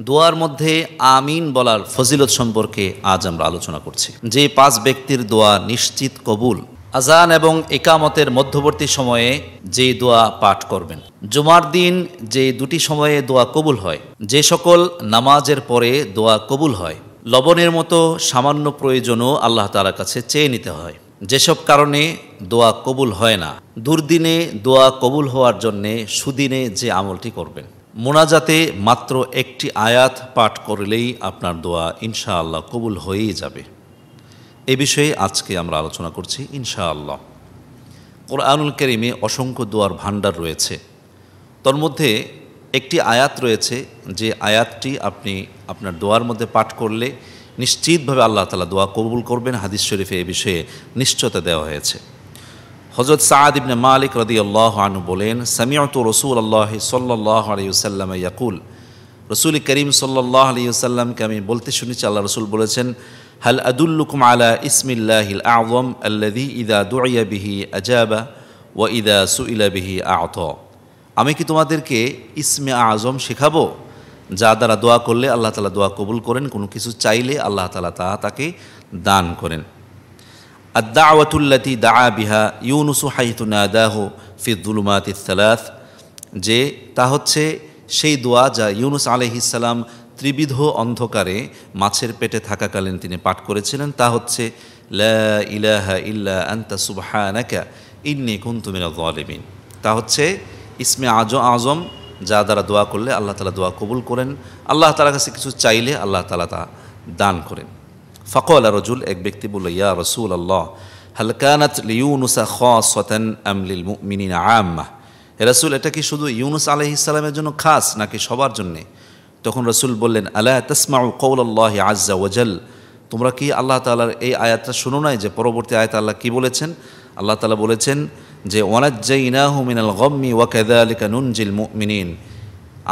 দোয়ার মধ্যে আমিন বলার ফজিলত সম্পর্কে আজ আমরা আলোচনা করছি। যে 5 ব্যক্তির দোয়া নিশ্চিত কবুল, আজান এবং ইকামতের মধ্যবর্তী সময়ে যে দোয়া পাঠ করবেন, জুমার দিন যে 2টি সময়ে দোয়া কবুল হয়, যে সকল নামাজের পরে দোয়া কবুল হয়, লবণের মতো সামান্য প্রয়োজনও আল্লাহ তাআলার কাছে চেয়ে নিতে হয়। যেসব কারণে দোয়া কবুল হয় না, দুর্দিনে দোয়া কবুল হওয়ার জন্যে সুদিনে যে আমলটি করবেন। মোনাজাতে মাত্র একটি আয়াত পাঠ করলেই আপনার দোয়া ইনশাআল্লাহ কবুল হয়েই যাবে। এ বিষয়ে আজকে আমরা আলোচনা করছি ইনশাআল্লাহ। কোরআনুল কারীমে অসংখ্য দোয়ার ভাণ্ডার রয়েছে। তার মধ্যে একটি আয়াত রয়েছে যে আয়াতটি আপনি আপনার দোয়ার মধ্যে পাঠ করলে নিশ্চিতভাবে আল্লাহ তাআলা দোয়া কবুল করবেন। হাদিস শরীফে এ বিষয়ে নিশ্চয়তা দেওয়া হয়েছে। হযরত সাদ ইবনে মালিক রাদিয়াল্লাহু আনহু বলেন, সামি'তু রাসূলুল্লাহ সাল্লাল্লাহু আলাইহি ওয়াসাল্লাম ইয়াকুল, রাসূল করিম সাল্লাল্লাহু আলাইহি ওয়াসাল্লামকে আমি বলতে শুনেছি, আল্লাহ রাসূল বলেছেন, হাল আদুল্লুকুম আলা ইসমিল্লাহিল আযম আল্লাযী ইযা দুইয়া বিহি আজাবা ওয়া ইযা সুইলা বিহি আ'তা। আমি কি তোমাদেরকে ইসমে আযম শেখাবো যা দ্বারা দোয়া করলে আল্লাহ তাআলা দোয়া কবুল করেন, কোনো কিছু চাইলে আল্লাহ তাআলা তাকে দান করেন। আদ-দাওয়াতুল্লাতী দাআ বিহা ইউনুসু হাইথু নাদাহু ফি যুলুমাতিস সালাস, যে তা হচ্ছে সেই দোয়া যা ইউনুস আলাইহিস সালাম ত্রিবিধ অন্ধকারে মাছের পেটে থাকাকালীন তিনি পাঠ করেছিলেন। তা হচ্ছে লা ইলাহা ইল্লা আনতা সুবহানাকা ইন্নী কুনতু মিনাজ জালিমিন। তা হচ্ছে ইসমে আযম যা দ্বারা দোয়া করলে আল্লাহ তাআলা দোয়া কবুল করেন, আল্লাহ তাআলার কাছে কিছু চাইলে আল্লাহ তাআলা তা দান করেন। ফাকাল রাজুল, এক ব্যক্তি বলল, ইয়া রাসূলুল্লাহ হাল কানাত লিইউনুসা খাসাতান আম লিল মুমিনিনা আম্মাহ। হে রাসূল, এটা কি শুধু ইউনুস আলাইহিস সালামের জন্য খাস নাকি সবার জন্যে? তখন রাসূল বললেন, আলা তাসমাউ কওলাল্লাহি আযজা ওয়া জাল, তোমরা কি আল্লাহ তাআলার এই আয়াতটা শোনো নাই যে পরবর্তী আয়াতে আল্লাহ কি বলেছেন? আল্লাহ তাআলা বলেছেন যে ওয়ানাজ্জাইনাহু মিনাল গাম্মি ওয়া কাযালিকা নুনজিল মুমিনিন,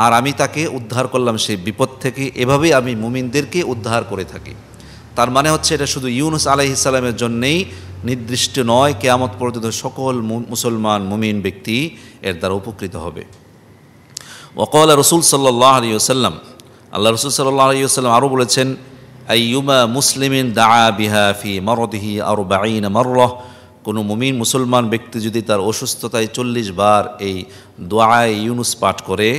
আর আমি তাকে উদ্ধার করলাম সেই বিপদ থেকে, এভাবেই আমি মুমিনদেরকে উদ্ধার করে থাকি। তার মানে হচ্ছে এটা শুধু ইউনুস আলাইহিস সালামের জন্যেই নির্দিষ্ট নয়, কিয়ামত পর্যন্ত সকল মুসলমান মুমিন ব্যক্তি এর দ্বারা উপকৃত হবে। ওয়াকাল রাসূল সাল্লাল্লাহু আলাইহি ওয়াসাল্লাম, আল্লাহ রাসূল সাল্লাল্লাহু আলাইহি ওয়াসাল্লাম আরও বলেছেন, আইয়ুমা মুসলিমিন দাআ বিহা ফি মারদিহি 40 মাররাহ, কোনো মুমিন মুসলমান ব্যক্তি যদি তার অসুস্থতায় 40 বার এই দোয়ায়ে ইউনুস পাঠ করে,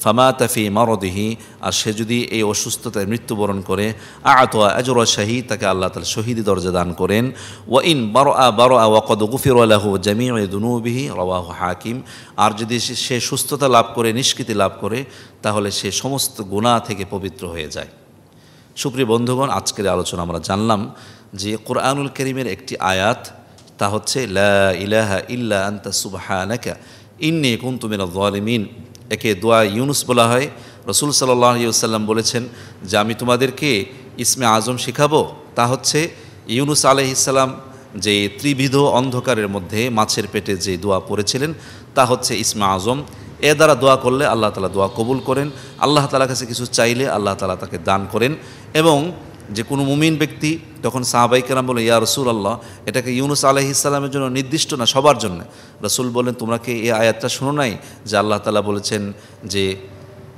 ফামাতা ফি মারদিহি, আর সে যদি এই অসুস্থতায় মৃত্যুবরণ করে, আ'তা আজরা শাহীদ, তাকে আল্লাহ তাআলা শহীদি দরজা দান করেন। ওয়া ইন বারআ ওয়া কদ গুফিরা লাহু জামিউ যুনুবিহি, রাওয়াহু হাকিম, আর যদি সে সুস্থতা লাভ করে, নিষ্কৃতি লাভ করে, তাহলে সে সমস্ত গুনাহ থেকে পবিত্র হয়ে যায়। সুপ্রিয় বন্ধুগণ, আজকের আলোচনা আমরা জানলাম যে কোরআনুল কারীমের একটি আয়াত, তা হচ্ছে লা ইলাহা ইল্লা আনতা সুবহানাকা ইন্নী কুনতু মিনাজ জালিমিন। একে দোয়া ইউনুস বলা হয়। রাসূল সাল্লাল্লাহু আলাইহি ওয়াসাল্লাম বলেছেন যে আমি তোমাদেরকে ইসমে আযম শেখাবো, তা হচ্ছে ইউনুস আলাইহিস সালাম যে ত্রিবিধ অন্ধকারের মধ্যে মাছের পেটে যে দোয়া পড়েছিলেন, তা হচ্ছে ইসমে আযম। এ দ্বারা দোয়া করলে আল্লাহ তাআলা দোয়া কবুল করেন, আল্লাহ তাআলার কাছে কিছু চাইলে আল্লাহ তাআলা তাকে দান করেন। এবং যে কোনো মুমিন ব্যক্তি, তখন সাহাবায়ে কেরাম বলে, ইয়া রাসূলুল্লাহ, এটাকে ইউনুস আলাইহিস সালামের জন্য নির্দিষ্ট না, সবার জন্য। রাসূল বলেন, তোমরা কি এই আয়াতটা শোনো নাই যে আল্লাহ তাআলা বলেছেন যে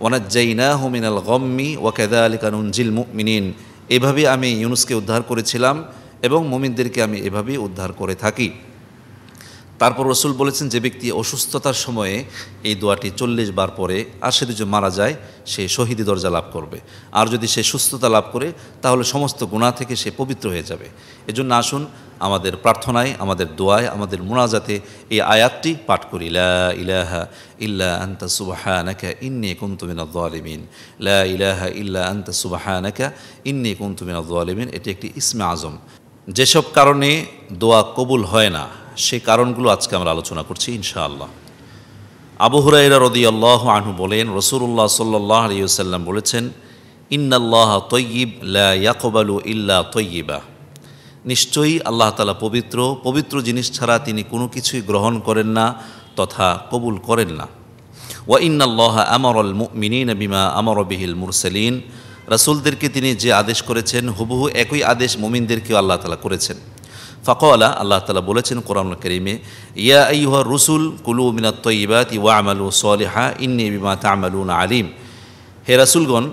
ওয়ানাজ্জাইনাহু মিনাল গাম্মি ওয়া কাযালিকা নুনজিল মুমিনিন, এভাবে আমি ইউনুসকে উদ্ধার করেছিলাম এবং মুমিনদেরকে আমি এভাবেই উদ্ধার করে থাকি। তারপর রাসূল বলেছেন, যে ব্যক্তি অসুস্থতার সময়ে এই দোয়াটি 40 বার পরে আর সে যদি মারা যায়, সে শহীদি দরজা লাভ করবে। আর যদি সে সুস্থতা লাভ করে, তাহলে সমস্ত গুনাহ থেকে সে পবিত্র হয়ে যাবে। এজন্য আসুন আমাদের প্রার্থনায়, আমাদের দোয়ায়, আমাদের মুনাজাতে এই আয়াতটি পাঠ করি, লা ইলাহা ইল্লা আনতা সুবহানাকা ইন্নী কুনতু মিনাজ জালিমিন, লা ইলাহা ইল্লা আনতা সুবহানাকা ইন্নী কুনতু মিনাজ জালিমিন। এটি একটি ইসমে আযম। যেসব কারণে দোয়া কবুল হয় না, সেই কারণগুলো আজকে আমরা আলোচনা করছি ইনশাআল্লাহ। আবু হুরায়রা রাদিয়াল্লাহু আনহু বলেন, রাসূলুল্লাহ সাল্লাল্লাহু আলাইহি ওয়াসাল্লাম বলেছেন, ইন্নাল্লাহা তাইয়্যিব লা ইয়াকবালু ইল্লা তাইয়্যিবা, নিশ্চয়ই আল্লাহ তাআলা পবিত্র, পবিত্র জিনিস ছাড়া তিনি কোনো কিছুই গ্রহণ করেন না তথা কবুল করেন না। ওয়া ইন্নাল্লাহা আমারাল মুমিনিনা বিমা আমারা বিহিল মুরসালিন, রাসূলদেরকে তিনি যে আদেশ করেছেন হুবহু একই আদেশ মুমিনদেরকেও আল্লাহ তাআলা করেছেন। ফাকালা, আল্লাহ তাআলা বলেছেন কোরআনুল কারীমে, ইয়া আইয়ুহার রুসুল কুলু মিনাত তাইয়্যিবাতি ওয়া'মালু সালিহা ইন্নী বিমা তা'মালুনা আলিম। হে রাসূলগণ,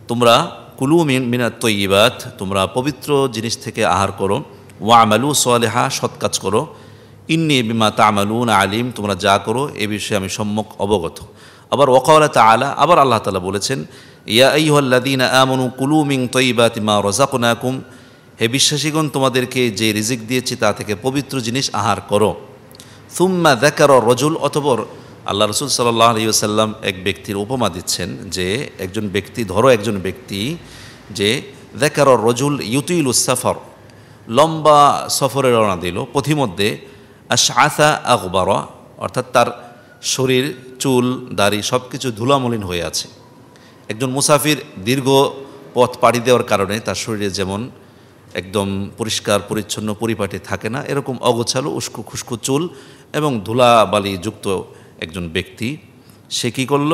তোমরা কুলু মিনাত তয়্যিবাত, তোমরা পবিত্র জিনিস থেকে আহার করো, ওয়ামালু সালেহা, সৎ কাজ করো, ইন্নী বিমা তা'মালুন আলিম, তোমরা যা করো এ বিষয়ে আমি সম্যক অবগত। আবার ওয়াকালা তাআলা, আবার আল্লাহ তাআলা বলেছেন, ইয়া আইয়ুহাল্লাযীনা আমানু কুলু মিন তয়্যিবাতি মা রাযাকনাকুম, হে বিশ্বাসীগণ তোমাদেরকে যে রিজিক দিয়েছি তা থেকে পবিত্র জিনিস আহার করো। সুম্মা যাকারা রাজুল, অতঃপর আল্লাহ রাসূল সাল্লাল্লাহু আলাইহি ওয়াসাল্লাম এক ব্যক্তির উপমা দিচ্ছেন যে একজন ব্যক্তি, ধরো একজন ব্যক্তি যে যাকারা রাজুল ইউতিলুস সাফর, লম্বা সফরে রওনা দিল, পথিমধ্যে আশআসা আগবারা, অর্থাৎ তার শরীর, চুল, দাড়ি সব কিছু ধুলামলিন হয়ে আছে। একজন মুসাফির দীর্ঘ পথ পাড়ি দেওয়ার কারণে তার শরীরে যেমন একদম পরিষ্কার পরিচ্ছন্ন পরিপাটি থাকে না, এরকম অগোছালো উস্কো খুস্কো চুল এবং ধুলাবালি যুক্ত একজন ব্যক্তি, সে কী করল?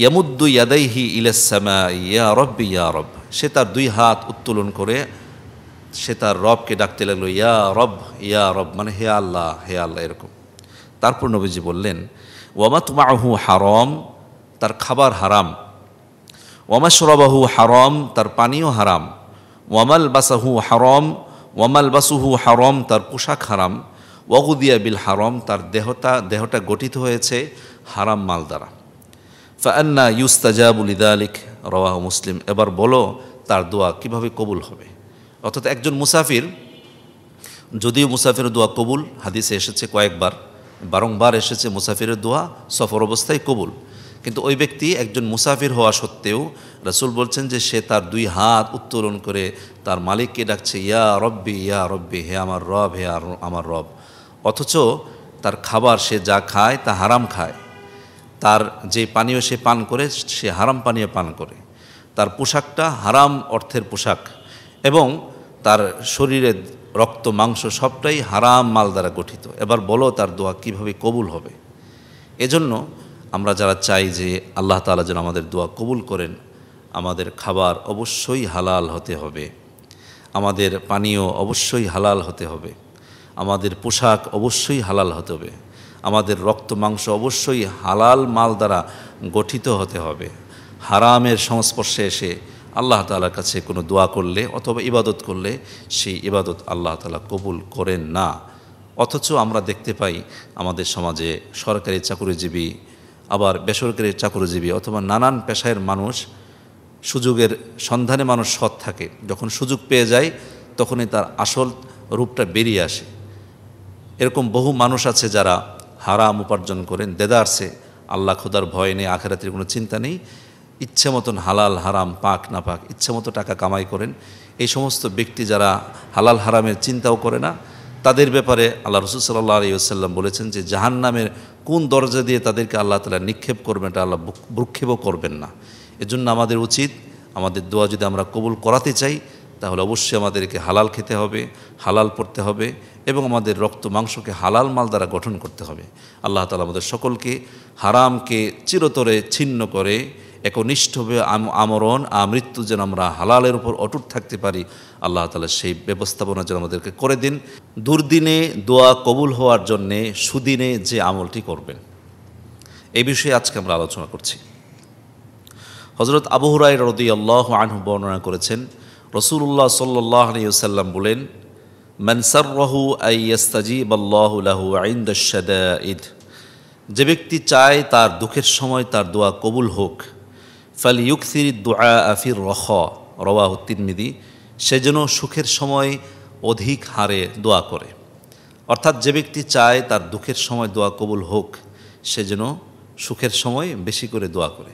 ইয়ামুদ্দু ইয়াদাইহি ইলাস সামা ইয়া রব্বি ইয়া রব, সে তার দুই হাত উত্তোলন করে সে তার রবকে ডাকতে লাগলো, ইয়া রব, মানে হে আল্লাহ, হে আল্লাহ, এরকম। তারপর নবীজি বললেন, ওয়ামাতমাহু হারাম, তার খাবার হারাম, ওয়ামাশরাবাহু হারাম, তার পানীয় হারাম, ওয়ামাল বাসাহু হারাম, ওয়ামাল বাসুহু হারাম, তার পোশাক হারাম, ওয়াগুদিয়া বিল হারাম, তার দেহটা গঠিত হয়েছে হারাম মাল দ্বারা। ফাআন্না ইউস্তাজাবু লিযালিক, রাওয়াহু মুসলিম। এবার বলো তার দোয়া কিভাবে কবুল হবে? অর্থাৎ একজন মুসাফির, যদিও মুসাফিরের দোয়া কবুল হাদিসে এসেছে কয়েকবার, বারংবার এসেছে মুসাফিরের দোয়া সফর অবস্থায় কবুল, কিন্তু ওই ব্যক্তি একজন মুসাফির হওয়া সত্ত্বেও রাসূল বলছেন যে সে তার দুই হাত উত্তোলন করে তার মালিককে ডাকছে, ইয়া রব্বি, হে আমার রব, হে আমার রব। অথচ তার খাবার, সে যা খায় তা হারাম খায়, তার যে পানীয় সে পান করে সে হারাম পানীয় পান করে, তার পোশাকটা হারাম অর্থের পোশাক, এবং তার শরীরের রক্ত মাংস সবটাই হারাম মাল দ্বারা গঠিত। এবার বলো তার দোয়া কিভাবে কবুল হবে? এজন্য আমরা যারা চাই যে আল্লাহ তাআলা যেন আমাদের দোয়া কবুল করেন, আমাদের খাবার অবশ্যই হালাল হতে হবে, আমাদের পানীয় অবশ্যই হালাল হতে হবে, আমাদের পোশাক অবশ্যই হালাল হতে হবে, আমাদের রক্ত মাংস অবশ্যই হালাল মাল দ্বারা গঠিত হতে হবে। হারামের সংস্পর্শে এসে আল্লাহ তাআলার কাছে কোনো দোয়া করলে অথবা ইবাদত করলে সেই ইবাদত আল্লাহ তাআলা কবুল করেন না। অথচ আমরা দেখতে পাই আমাদের সমাজে সরকারি চাকুরিজীবী, আবার বেসরকারি চাকুরিজীবী অথবা নানান পেশায়ের মানুষ, সুযোগের সন্ধানে মানুষ সৎ থাকে, যখন সুযোগ পেয়ে যায় তখনই তার আসল রূপটা বেরিয়ে আসে। এরকম বহু মানুষ আছে যারা হারাম উপার্জন করেন দেদারসে, আল্লাহ খোদার ভয় নেই, আখিরাতের কোনো চিন্তা নেই, ইচ্ছে মতন হালাল হারাম পাক না পাক ইচ্ছে মতো টাকা কামাই করেন। এই সমস্ত ব্যক্তি যারা হালাল হারামের চিন্তাও করে না, তাদের ব্যাপারে আল্লাহ রাসূল সাল্লাল্লাহু আলাইহি ওয়াসাল্লাম বলেছেন যে জাহান্নামের কোন দরজা দিয়ে তাদেরকে আল্লাহ তাআলা নিক্ষেপ করবেন, এটা আল্লাহ ভ্রুক্ষেপও করবেন না। এজন্য আমাদের উচিত, আমাদের দোয়া যদি আমরা কবুল করাতে চাই তাহলে অবশ্যই আমাদেরকে হালাল খেতে হবে, হালাল পড়তে হবে, এবং আমাদের রক্ত মাংসকে হালাল মাল দ্বারা গঠন করতে হবে। আল্লাহ তাআলা আমাদের সকলকে হারামকে চিরতরে ছিন্ন করে একনিষ্ঠভাবে আমরণ আমৃত্যু যেন আমরা হালালের উপর অটুট থাকতে পারি, আল্লাহ তাআলা সেই ব্যবস্থাপনা যেন আমাদেরকে করে দিন। দুর্দিনে দোয়া কবুল হওয়ার জন্যে সুদিনে যে আমলটি করবেন, এই বিষয়ে আজকে আমরা আলোচনা করছি। হযরত আবু হুরায়রা রাদিয়াল্লাহু আনহু বর্ণনা করেছেন, রাসূলুল্লাহ সাল্লাল্লাহু আলাইহি ওয়াসাল্লাম বলেন, মান সাররাহু আই ইয়াস্তাজিবাল্লাহু লাহু ইনদাশ শাদাঈদ, যে ব্যক্তি চায় তার দুঃখের সময় তার দোয়া কবুল হোক, ফালইউকসিরিদ দুআ ফির রাখা, রাওয়াহু তিরমিজি, সে যেন সুখের সময় অধিক হারে দোয়া করে। অর্থাৎ যে ব্যক্তি চায় তার দুঃখের সময় দোয়া কবুল হোক, সে যেন সুখের সময় বেশি করে দোয়া করে।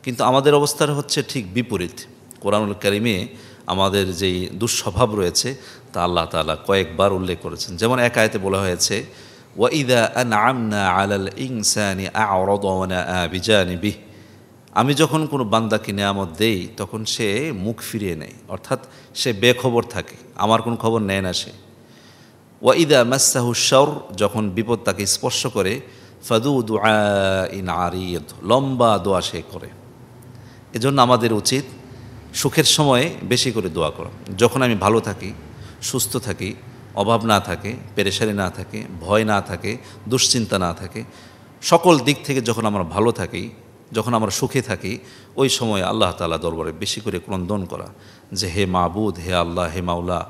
কিন্তু আমাদের অবস্থাটা হচ্ছে ঠিক বিপরীত। কোরআনুল কারীমে আমাদের যেই দুঃস্বভাব রয়েছে তা আল্লাহ তাআলা কয়েকবার উল্লেখ করেছেন। যেমন এক আয়াতে বলা হয়েছে, ওয়াইদা আনআমনা আলাল ইনসানি আ'রাদা ওয়া নাআ বিজানিবিহি, আমি যখন কোনো বান্দাকে নেয়ামত দেই তখন সে মুখ ফিরিয়ে নেয়, অর্থাৎ সে বেখবর থাকে, আমার কোনো খবর নেয় না সে। ওয়াইদা মাসসাহু শার, যখন বিপদ তাকে স্পর্শ করে, ফাদু দুআইন আরিদ, লম্বা দোয়া সে করে। এজন্য আমাদের উচিত সুখের সময়ে বেশি করে দোয়া করা। যখন আমি ভালো থাকি, সুস্থ থাকি, অভাব না থাকে, পেরেশানি না থাকে, ভয় না থাকে, দুশ্চিন্তা না থাকে, সকল দিক থেকে যখন আমরা ভালো থাকি, যখন আমরা সুখে থাকি ওই সময় আল্লাহ তাআলা দরবারে বেশি করে ক্রন্দন করা যে হে মাবুদ, হে আল্লাহ, হে মাওলা,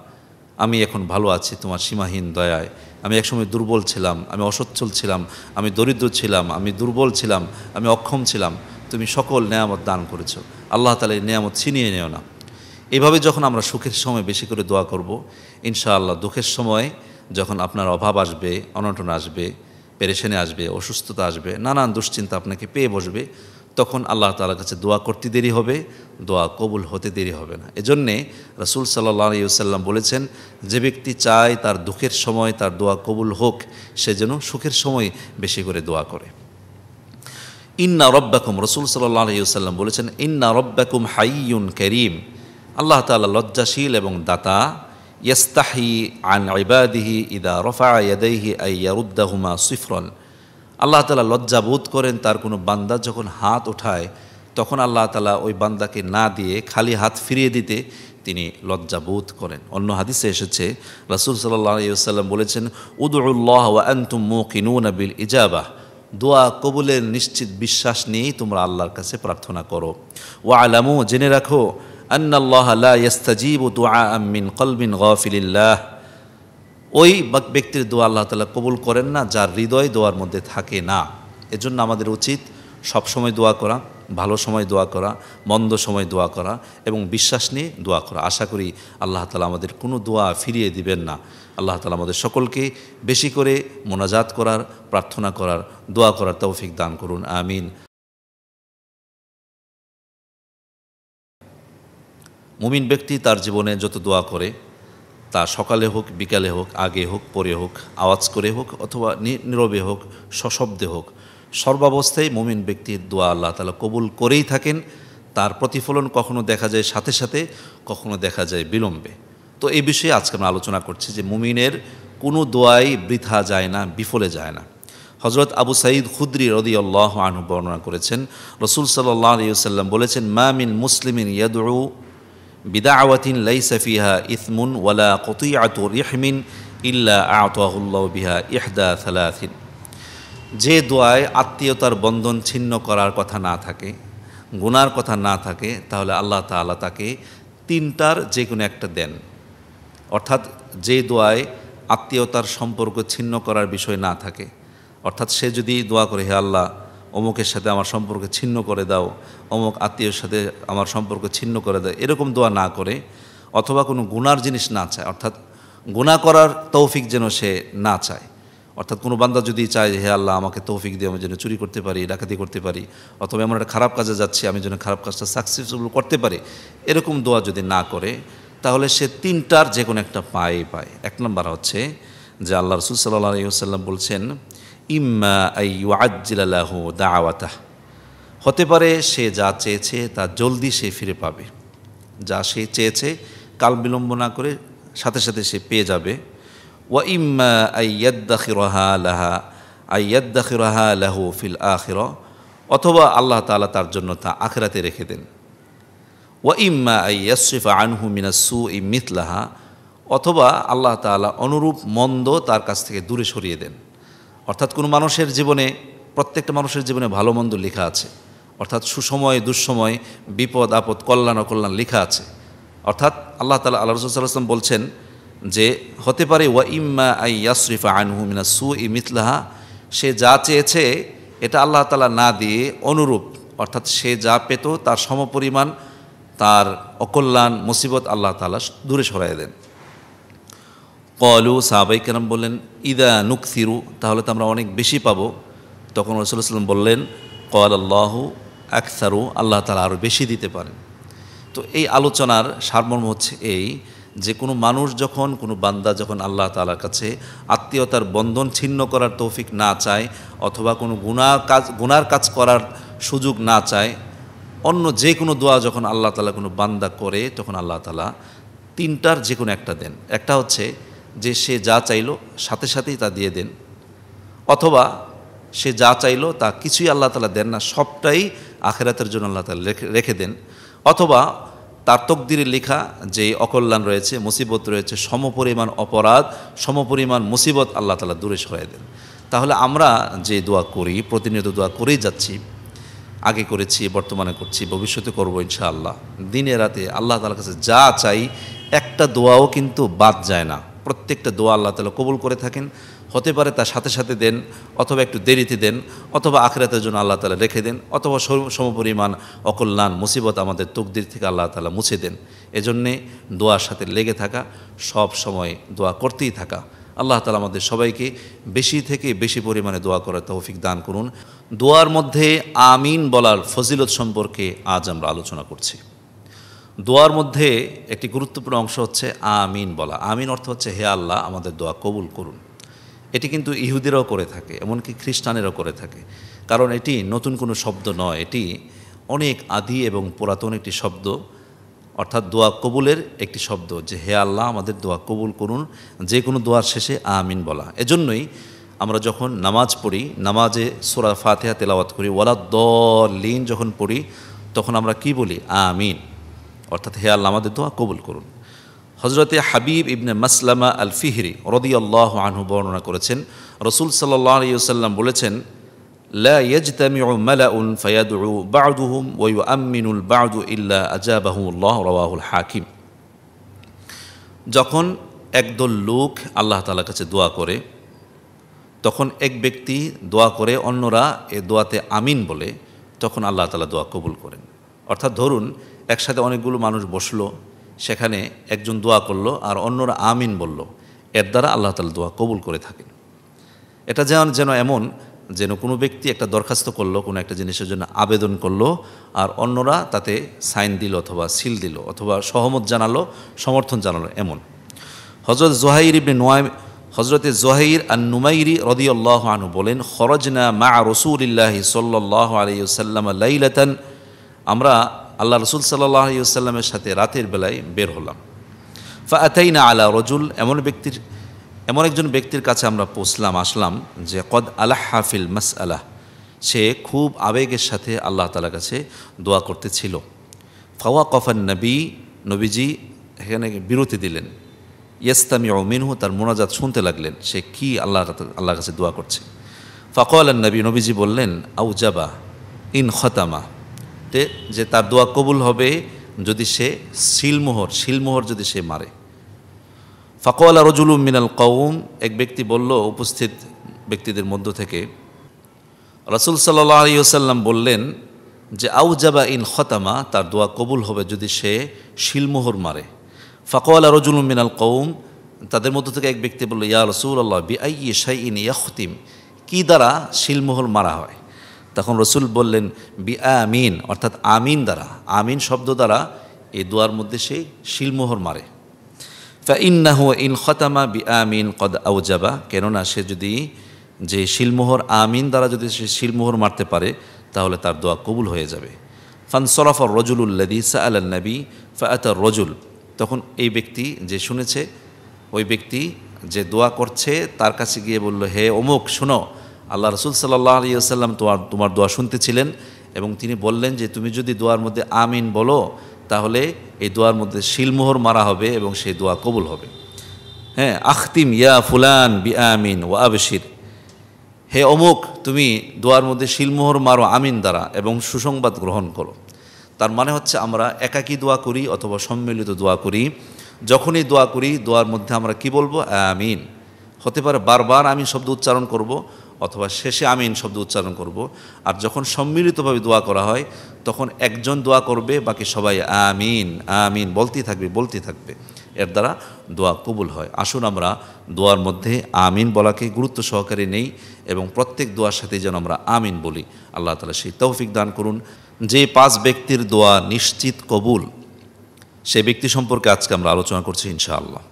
আমি এখন ভালো আছি তোমার সীমাহীন দয়ায়। আমি একসময় দুর্বল ছিলাম, আমি অসচ্ছল ছিলাম, আমি দরিদ্র ছিলাম, আমি দুর্বল ছিলাম, আমি অক্ষম ছিলাম, তুমি সকল নেয়ামত দান করেছো। আল্লাহ তাআলা এই নেয়ামত ছিনিয়ে নেও না। এভাবে যখন আমরা সুখের সময় বেশি করে দোয়া করব, ইনশাআল্লাহ দুঃখের সময় যখন আপনার অভাব আসবে, অনটন আসবে, পেরেশানি আসবে, অসুস্থতা আসবে, নানান দুশ্চিন্তা আপনাকে পেয়ে বসবে, তখন আল্লাহ তাআলার কাছে দোয়া করতে দেরি হবে, দোয়া কবুল হতে দেরি হবে না। এজন্যে রাসূল সাল্লাল্লাহু আলাইহি ওয়াসাল্লাম বলেছেন, যে ব্যক্তি চায় তার দুঃখের সময় তার দোয়া কবুল হোক, সে যেন সুখের সময় বেশি করে দোয়া করে। ইন্না রব্বাকুম, রাসূল সাল্লাল্লাহু আলাইহি ওয়াসাল্লাম বলেছেন, ইন্না রব্বাকুম হাইয়ুন কারীম, আল্লাহ তাআলা লজ্জাশীল এবং দাতা। ইয়াস্তাহি আন ইবাদিহি ইদা রাফা ইয়াদাইহি আই ইয়ারুদ্দাহুমা সিফরান, আল্লাহ তাআলা লজ্জা বোধ করেন তার কোনো বান্দা যখন হাত ওঠায় তখন আল্লাহ তাআলা ওই বান্দাকে না দিয়ে খালি হাত ফিরিয়ে দিতে তিনি লজ্জা বোধ করেন। অন্য হাদিসে এসেছে রাসূল সাল্লাল্লাহু আলাইহি ওয়াসাল্লাম বলেছেন, উদউল্লাহ ওয়া আনতুম মুকিনুনা বিল ইজাবাহ, দোয়া কবুলের নিশ্চিত বিশ্বাস নিয়েই তোমরা আল্লাহর কাছে প্রার্থনা করো। ওয়া আলামু, জেনে রাখো, আন্নাল্লাহ লা ইস্তাজিবু দুআআম মিন কলবিন গাফিলিল্লাহ, ওই ব্যক্তির দোয়া আল্লাহ তাআলা কবুল করেন না যার হৃদয় দোয়ার মধ্যে থাকে না। এজন্য আমাদের উচিত সব সময় দোয়া করা, ভালো সময় দোয়া করা, মন্দ সময় দোয়া করা এবং বিশ্বাস নিয়ে দোয়া করা। আশা করি আল্লাহ তাআলা আমাদের কোনো দোয়া ফিরিয়ে দিবেন না। আল্লাহ তাআলা আমাদের সকলকে বেশি করে মোনাজাত করার, প্রার্থনা করার, দোয়া করার তৌফিক দান করুন, আমিন। মুমিন ব্যক্তি তার জীবনে যত দোয়া করে, তা সকালে হোক, বিকালে হোক, আগে হোক, পরে হোক, আওয়াজ করে হোক অথবা নীরবে হোক, সশব্দে হোক, সর্বাবস্থায় মুমিন ব্যক্তির দোয়া আল্লাহ তাআলা কবুল করেই থাকেন। তার প্রতিফলন কখনো দেখা যায় সাথে সাথে, কখনো দেখা যায় বিলম্বে। তো এই বিষয়ে আজকে আমরা আলোচনা করছি যে মুমিনের কোনো দোয়াই বৃথা যায় না, বিফলে যায় না। হযরত আবু সাঈদ খুদরি রাদিয়াল্লাহু আনহু বর্ণনা করেছেন, রাসূল সাল্লাল্লাহু আলাইহি ওয়াসাল্লাম বলেছেন, মা মিন মুসলিমিন ইয়াদউ বিদাওয়াতিন লাইসা ফিহা ইসমুন ওয়ালা কতিআতু রিহমিন ইল্লা আ'তাহুল্লাহু বিহা ইহদা সালাসিন, যে দোয়ায় আত্মীয়তার বন্ধন ছিন্ন করার কথা না থাকে, গুনার কথা না থাকে, তাহলে আল্লাহ তাআলা তাকে তিনটার যে কোনো একটা দেন। অর্থাৎ যে দোয়ায় আত্মীয়তার সম্পর্ক ছিন্ন করার বিষয় না থাকে, অর্থাৎ সে যদি দোয়া করে, হে আল্লাহ অমুকের সাথে আমার সম্পর্ক ছিন্ন করে দাও, অমুক আত্মীয়ের সাথে আমার সম্পর্ক ছিন্ন করে দাও, এরকম দোয়া না করে, অথবা কোনো গুনার জিনিস না চায়, অর্থাৎ গুনাহ করার তৌফিক যেন সে না চায়। অর্থাৎ কোনো বান্দা যদি চায়, হে আল্লাহ আমাকে তৌফিক দিয়ে আমি যেন চুরি করতে পারি, ডাকাতি করতে পারি, অথবা এমন একটা খারাপ কাজে যাচ্ছি আমি যেন খারাপ কাজটা সাকসেসফুল করতে পারি, এরকম দোয়া যদি না করে, তাহলে সে তিনটার যে কোনো একটা পায়। এক নম্বর হচ্ছে যে আল্লাহ রাসূল সাল্লাল্লাহু আলাইহি ওয়াসাল্লাম বলছেন, ইম্মা আই ইউআজ্জিলা লাহু দাওয়াতাহ, হতে পারে সে যা চেয়েছে তা জলদি সে ফিরে পাবে, যা সে চেয়েছে কাল বিলম্ব না করে সাথে সাথে সে পেয়ে যাবে। ওয়া ইম্মা আই ইয়াদ্দাখিরাহা লাহু ফিল আখিরা, অথবা আল্লাহ তাআলা তার জন্য তা আখিরাতে রেখে দেন। ওয়া ইম্মা আই ইয়াসরিফা আনহু মিনাস সুই মিথলাহা, অথবা আল্লাহ তাআলা অনুরূপ মন্দ তার কাছ থেকে দূরে সরিয়ে দেন। অর্থাৎ কোনো মানুষের জীবনে, প্রত্যেকটা মানুষের জীবনে ভালো মন্দ লেখা আছে, অর্থাৎ সুসময় দুঃসময়, বিপদ আপদ, কল্যাণ অকল্যাণ লেখা আছে। অর্থাৎ আল্লাহ তাআলা, আল্লাহ রাসূল সাল্লাল্লাহু আলাইহি ওয়াসাল্লাম বলছেন যে হতে পারে ওয়া ইম্মা আই ইয়াসরিফা আনহু মিনাস সুই মিথলাহা, সে যা চেয়েছে এটা আল্লাহ তাআলা না দিয়ে অনুরূপ, অর্থাৎ সে যা পেত তার সমপরিমাণ তার অকল্যাণ মুসিবত আল্লাহ তাআলা দূরে সরাই দেন। ক্বালু, সাহাবায়ে কেরাম বললেন, ইদা নুকসিরু, তাহলে তো আমরা অনেক বেশি পাবো। তখন রাসূলুল্লাহ সাল্লাল্লাহু আলাইহি ওয়াসাল্লাম বললেন, ক্বালাল্লাহু আকসারু, আল্লাহ তাআলা আরও বেশি দিতে পারেন। তো এই আলোচনার সারমর্ম হচ্ছে এই যে কোনো মানুষ যখন, কোনো বান্দা যখন আল্লাহ তাআলার কাছে আত্মীয়তার বন্ধন ছিন্ন করার তৌফিক না চায়, অথবা কোনো গুনার কাজ করার সুযোগ না চায়, অন্য যে কোনো দোয়া যখন আল্লাহ তাআলা কোনো বান্দা করে, তখন আল্লাহ তাআলা তিনটার যে কোনো একটা দেন। একটা হচ্ছে যে সে যা চাইলো সাথে সাথেই তা দিয়ে দেন, অথবা সে যা চাইলো তা কিছুই আল্লাহ তাআলা দেন না, সবটাই আখিরাতের জন্য আল্লাহ তাআলা রেখে দেন, অথবা তার তকদিরে লেখা যে অকল্যাণ রয়েছে, মুসিবত রয়েছে, সমপরিমাণ অপরাধ, সমপরিমাণ মুসিবত আল্লাহ তাআলা দূরে সরিয়ে দেন। তাহলে আমরা যে দোয়া করি, প্রতিনিয়ত দোয়া করেই যাচ্ছি, আগে করেছি, বর্তমানে করছি, ভবিষ্যতে করব ইনশাআল্লাহ। দিনে রাতে আল্লাহ তাআলার কাছে যা চাই একটা দোয়াও কিন্তু বাদ যায় না। প্রত্যেকটা দোয়া আল্লাহ তাআলা কবুল করে থাকেন। হতে পারে তার সাথে সাথে দেন, অথবা একটু দেরিতে দেন, অথবা আখিরাতের জন্য আল্লাহ তাআলা রেখে দেন, অথবা সমপরিমাণ অকল্যাণ মুসিবত আমাদের তকদির থেকে আল্লাহ তাআলা মুছে দেন। এজন্যে দোয়ার সাথে লেগে থাকা, সব সময় দোয়া করতেই থাকা। আল্লাহ তাআলা আমাদের সবাইকে বেশি থেকে বেশি পরিমাণে দোয়া করার তৌফিক দান করুন। দোয়ার মধ্যে আমিন বলার ফজিলত সম্পর্কে আজ আমরা আলোচনা করছি। দোয়ার মধ্যে একটি গুরুত্বপূর্ণ অংশ হচ্ছে আমিন বলা। আমিন অর্থ হচ্ছে হে আল্লাহ আমাদের দোয়া কবুল করুন। এটি কিন্তু ইহুদিরাও করে থাকে, এমনকি খ্রিস্টানেরাও করে থাকে। কারণ এটি নতুন কোনো শব্দ নয়, এটি অনেক আদি এবং পুরাতন একটি শব্দ, অর্থাৎ দোয়া কবুলের একটি শব্দ, যে হে আল্লাহ আমাদের দোয়া কবুল করুন। যে কোনো দোয়ার শেষে আমিন বলা। এজন্যই আমরা যখন নামাজ পড়ি, নামাজে সূরা ফাতিহা তেলাওয়াত করি, ওয়ালাদ-দল্লিন যখন পড়ি, তখন আমরা কি বলি? আমিন, অর্থাৎ হে আল্লাহ আমাদের দোয়া কবুল করুন। হজরতে হাবিব ইবনে মাসলামা আল ফিহরি রাদিয়াল্লাহু আনহু বর্ণনা করেছেন, রসুল সাল্লাল্লাহু আলাইহি ওয়াসাল্লাম বলেছেন, লা ইয়াজতামিউ মালাউন ফায়াদউ বা'দুহুম ওয়া ইউআম্মিনুল বা'দু ইল্লা আজাবাহুমুল্লাহ, রাওয়াহুল হাকিম। যখন একদল লোক আল্লাহ তাআলার কাছে দোয়া করে, তখন এক ব্যক্তি দোয়া করে, অন্যরা এ দোয়াতে আমিন বলে, তখন আল্লাহ তাআলা দোয়া কবুল করেন। অর্থাৎ ধরুন একসাথে অনেকগুলো মানুষ বসলো, সেখানে একজন দোয়া করলো আর অন্যরা আমিন বলল, এর দ্বারা আল্লাহ তাআলা দোয়া কবুল করে থাকেন। এটা যেন এমন যেন কোনো ব্যক্তি একটা দরখাস্ত করলো, কোনো একটা জিনিসের জন্য আবেদন করলো, আর অন্যরা তাতে সাইন দিল অথবা সিল দিল অথবা সহমত জানালো, সমর্থন জানালো, এমন। হজরতে জুহাইর আন-নুমাইরি রাদিয়াল্লাহু আনহু বলেন, খরজনা মা রাসূলিল্লাহি সাল্লাল্লাহু আলাইহি ওয়াসাল্লাম লাইলাতান, আমরা আল্লাহ রসুল সাল্লাল্লাহু আলাইহি ওয়াসাল্লামের সাথে রাতের বেলায় বের হলাম। ফাআতাইনা আলা রজুল, এমন একজন ব্যক্তির কাছে আমরা আসলাম যে কদ আলাহা ফিল মাসআলাহ, সে খুব আবেগের সাথে আল্লাহ তাআলার কাছে দোয়া করতেছিল। ফাওয়াকাফান নবীজি এখানে বিরতি দিলেন। ইয়াস্তামিউ মিনহু, তার মোনাজাত শুনতে লাগলেন, সে কি আল্লাহর কাছে দোয়া করছে। ফাকালান নবীজি বললেন, আউজাবা ইন খতামা, যে তার দোয়া কবুল হবে যদি সে শিলমোহর যদি সে মারে। ফাকালা রাজুলুম মিনাল কওম, এক ব্যক্তি বলল উপস্থিত ব্যক্তিদের মধ্য থেকে, রাসূল সাল্লাল্লাহু আলাইহি ওয়াসাল্লাম বললেন যে আউজাবা ইন খতামা, তার দোয়া কবুল হবে যদি সে শিলমোহর মারে। ফাকালা রাজুলুম মিনাল কওম, তাদের মধ্য থেকে এক ব্যক্তি বলল, ইয়া রাসূলুল্লাহ বিআইয়ি শাইইন ইয়াখতিম, কি দ্বারা শিলমোহর মারা হয়? তখন রসুল বললেন, বি আমিন, অর্থাৎ আমিন দ্বারা, আমিন শব্দ দ্বারা এই দোয়ার মধ্যে সে শিলমোহর মারে। ফাইন্নাহু ইন খতামা বি আমিন কদ আউজাবা, কেননা সে যদি যে শিলমোহর আমিন দ্বারা যদি সে শিলমোহর মারতে পারে, তাহলে তার দোয়া কবুল হয়ে যাবে। ফানসরাফা রজুলুল্লাযী সাআলান নবী ফাআতা রজুল, তখন এই ব্যক্তি যে শুনেছে, ওই ব্যক্তি যে দোয়া করছে তার কাছে গিয়ে বলল, হে অমুক, শুনো, আল্লাহ রসুল সাল্লাল্লাহু আলাইহি ওয়াসাল্লাম তোমার দোয়া শুনতেছিলেন এবং তিনি বললেন যে তুমি যদি দোয়ার মধ্যে আমিন বলো, তাহলে এই দোয়ার মধ্যে শিলমোহর মারা হবে এবং সেই দোয়া কবুল হবে। হ্যাঁ, আখতিম ইয়া ফুলান বি আমিন ওয়া আবশির, হে অমুক, তুমি দোয়ার মধ্যে শিলমোহর মারো আমিন দ্বারা এবং সুসংবাদ গ্রহণ করো। তার মানে হচ্ছে আমরা একাকী দোয়া করি অথবা সম্মিলিত দোয়া করি, যখনই দোয়া করি দোয়ার মধ্যে আমরা কি বলবো? আমিন। হতে পারে বারবার আমিন শব্দ উচ্চারণ করব অথবা শেষে আমিন শব্দ উচ্চারণ করব। আর যখন সম্মিলিতভাবে দোয়া করা হয় তখন একজন দোয়া করবে, বাকি সবাই আমিন আমিন বলতেই থাকবে, এর দ্বারা দোয়া কবুল হয়। আসুন আমরা দোয়ার মধ্যে আমিন বলাকে গুরুত্ব সহকারে নেই এবং প্রত্যেক দোয়ার সাথে যেন আমরা আমিন বলি। আল্লাহ তাআলা সেই তৌফিক দান করুন। যে 5 ব্যক্তির দোয়া নিশ্চিত কবুল, সেই ব্যক্তি সম্পর্কে আজকে আমরা আলোচনা করছি ইনশাআল্লাহ।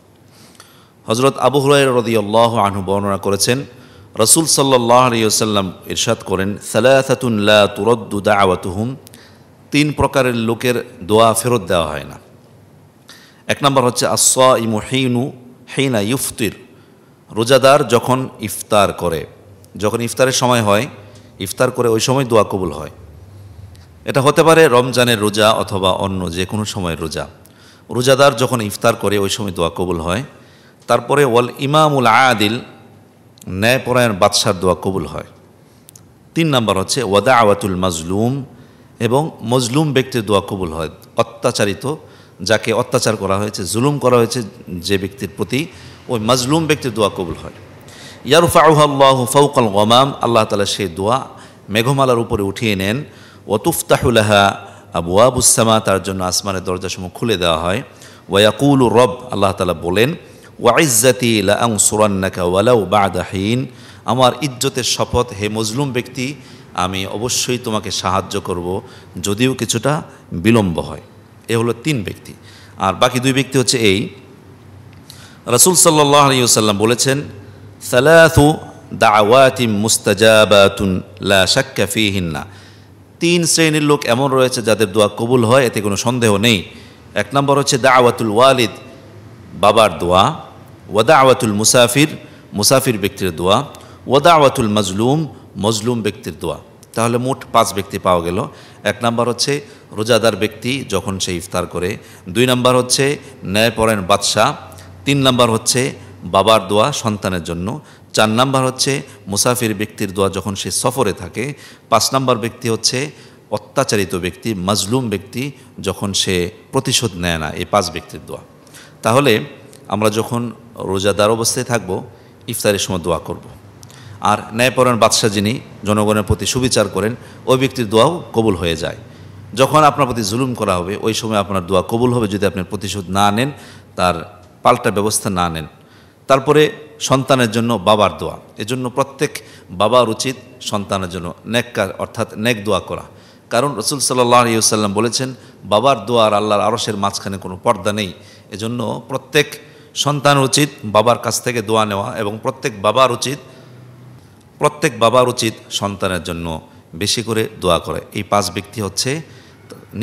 হযরত আবু হুরায়রা রাদিয়াল্লাহু আনহু বর্ণনা করেছেন, রাসূল সাল্লাল্লাহু আলাইহি ওয়াসাল্লাম ইরশাদ করেন, সালাসাতুন লা তুরাদ্দু দাওয়াতুহুম, 3 প্রকারের লোকের দোয়া ফেরত দেওয়া হয় না। 1 নম্বর হচ্ছে আস-সাইমু হিনা ইফতির, রোজাদার যখন ইফতার করে, যখন ইফতারের সময় হয়, ইফতার করে ওই সময় দোয়া কবুল হয়। এটা হতে পারে রমজানের রোজা অথবা অন্য যে কোনো সময়ের রোজা। রোজাদার যখন ইফতার করে ওই সময় দোয়া কবুল হয়। তারপরে ওয়াল ইমামুল আদিল, ন্যায়পরায়ণ বাদশার দোয়া কবুল হয়। 3 নম্বর হচ্ছে ওয়াদাওয়াতুল মাজলুম এবং মজলুম ব্যক্তির দোয়া কবুল হয়। অত্যাচারিত, যাকে অত্যাচার করা হয়েছে, জুলুম করা হয়েছে যে ব্যক্তির প্রতি, ওই মজলুম ব্যক্তির দোয়া কবুল হয়। ইয়ারফাউহা আল্লাহু ফাওকাল গমাম, আল্লাহ তাআলা সেই দোয়া মেঘমালার উপরে উঠিয়ে নেন। ওয়া তুফতাহু লাহা আবওয়াবুস সামা, তার জন্য আসমানের দরজাসমূহ খুলে দেওয়া হয়। ওয়া ইয়াকুলু রব, আল্লাহ তাআলা বলেন, ওয়া ইজ্জাতি লা আনসুরান্নাকা ওয়ালাউ বা'দা হিন, আমার ইজ্জতের শপথ হে মজলুম ব্যক্তি, আমি অবশ্যই তোমাকে সাহায্য করব যদিও কিছুটা বিলম্ব হয়। এ হলো 3 ব্যক্তি। আর বাকি 2 ব্যক্তি হচ্ছে এই, রাসূল সাল্লাল্লাহু আলাইহি ওয়াসাল্লাম বলেছেন, সালাসু দাওয়াতিন মুস্তাজাবাতুন লা শাক্কা ফীহিন্না, 3 শ্রেণীর লোক এমন রয়েছে যাদের দোয়া কবুল হয়, এতে কোনো সন্দেহ নেই। 1 নম্বর হচ্ছে দাওয়াতুল ওয়ালিদ, বাবার দোয়া। ওয়া দাওয়াতুল মুসাফির, মুসাফির ব্যক্তির দোয়া। ওয়া দাওয়াতুল মাজলুম, মজলুম ব্যক্তির দোয়া। তাহলে মোট 5 ব্যক্তি পাওয়া গেল। 1 নম্বর হচ্ছে রোজাদার ব্যক্তি যখন সে ইফতার করে। 2 নম্বর হচ্ছে ন্যায়পরায়ণ বাদশাহ। 3 নম্বর হচ্ছে বাবার দোয়া সন্তানের জন্য। 4 নম্বর হচ্ছে মুসাফির ব্যক্তির দোয়া যখন সে সফরে থাকে। 5 নম্বর ব্যক্তি হচ্ছে অত্যাচারিত ব্যক্তি, মাজলুম ব্যক্তি, যখন সে প্রতিশোধ নেয় না। এই 5 ব্যক্তির দোয়া। তাহলে আমরা যখন রোজাদার অবস্থায় থাকব, ইফতারের সময় দোয়া করব। আর ন্যায়পরায়ণ বাদশাহ যিনি জনগণের প্রতি সুবিচার করেন, ওই ব্যক্তির দোয়াও কবুল হয়ে যায়। যখন আপনার প্রতি জুলুম করা হবে, ওই সময় আপনার দোয়া কবুল হবে যদি আপনি প্রতিশোধ না নেন, তার পাল্টা ব্যবস্থা না নেন। তারপরে সন্তানের জন্য বাবার দোয়া। এজন্য প্রত্যেক বাবার উচিত সন্তানের জন্য নেককার অর্থাৎ নেক দোয়া করা। কারণ রাসূল সাল্লাল্লাহু আলাইহি ওয়াসাল্লাম বলেছেন, বাবার দোয়া আর আল্লাহর আরশের মাঝখানে কোনো পর্দা নেই। এজন্য প্রত্যেক সন্তানের উচিত বাবার কাছ থেকে দোয়া নেওয়া, এবং প্রত্যেক বাবার উচিত সন্তানের জন্য বেশি করে দোয়া করে। এই 5 ব্যক্তি হচ্ছে